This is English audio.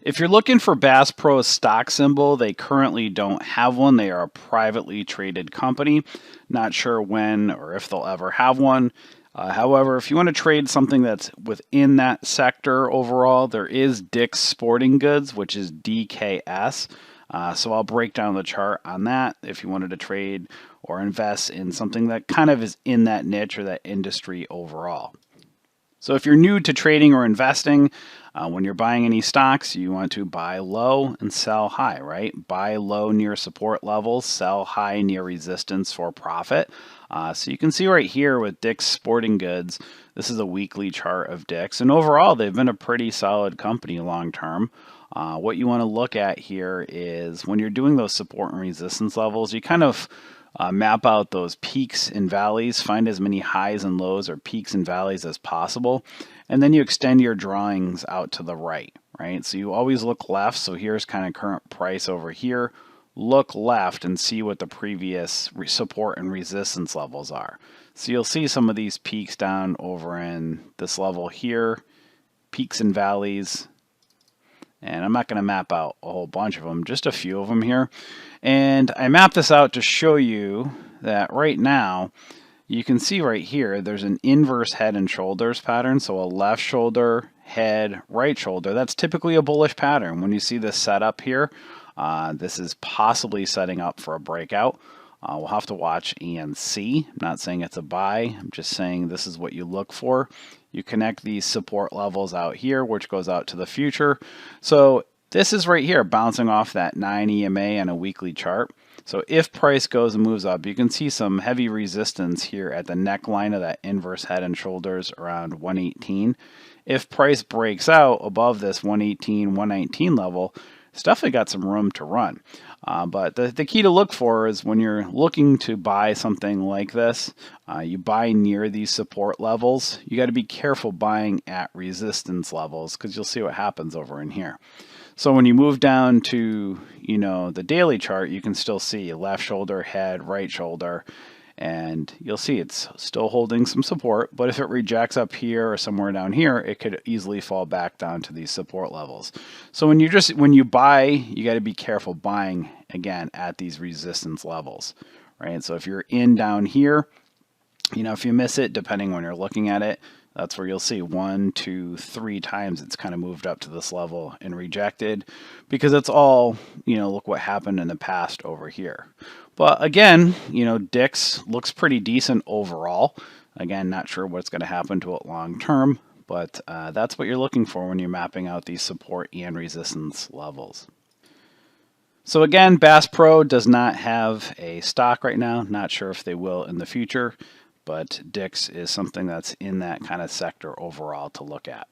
If you're looking for Bass Pro's stock symbol, they currently don't have one. They are a privately traded company. Not sure when or if they'll ever have one. However, if you want to trade something that's within that sector overall, there is Dick's Sporting Goods, which is DKS. So I'll break down the chart on that if you wanted to trade or invest in something that kind of is in that niche or that industry overall. So if you're new to trading or investing, when you're buying any stocks, you want to buy low and sell high, right? Buy low near support levels, sell high near resistance for profit. So you can see right here with Dick's Sporting Goods, this is a weekly chart of Dick's, and overall they've been a pretty solid company long term. What you want to look at here is when you're doing those support and resistance levels, you kind of map out those peaks and valleys, find as many highs and lows or peaks and valleys as possible, and then you extend your drawings out to the right, right? So you always look left, so here's kind of current price over here. Look left and see what the previous support and resistance levels are. So you'll see some of these peaks down over in this level here, peaks and valleys, and I'm not going to map out a whole bunch of them, just a few of them here. And I mapped this out to show you that right now, you can see right here, there's an inverse head and shoulders pattern. So a left shoulder, head, right shoulder. That's typically a bullish pattern. When you see this setup here, this is possibly setting up for a breakout. We'll have to watch and see. I'm not saying it's a buy. I'm just saying this is what you look for. You connect these support levels out here, which goes out to the future. So this is right here, bouncing off that 9 EMA on a weekly chart. So if price goes and moves up, you can see some heavy resistance here at the neckline of that inverse head and shoulders around 118. If price breaks out above this 118, 119 level, it's definitely got some room to run. But the key to look for is when you're looking to buy something like this, you buy near these support levels. You got to be careful buying at resistance levels because you'll see what happens over in here. So when you move down to, the daily chart, you can still see left shoulder, head, right shoulder, and you'll see it's still holding some support, but if it rejects up here or somewhere down here, it could easily fall back down to these support levels. So when you buy, you got to be careful buying again at these resistance levels, right? So if you're in down here, if you miss it, depending when you're looking at it, that's where you'll see 1, 2, 3 times it's kind of moved up to this level and rejected because it's all, look what happened in the past over here. But again, Dick's looks pretty decent overall. Again, not sure what's going to happen to it long term, but that's what you're looking for when you're mapping out these support and resistance levels. So again, Bass Pro does not have a stock right now. Not sure if they will in the future, but Dick's is something that's in that kind of sector overall to look at.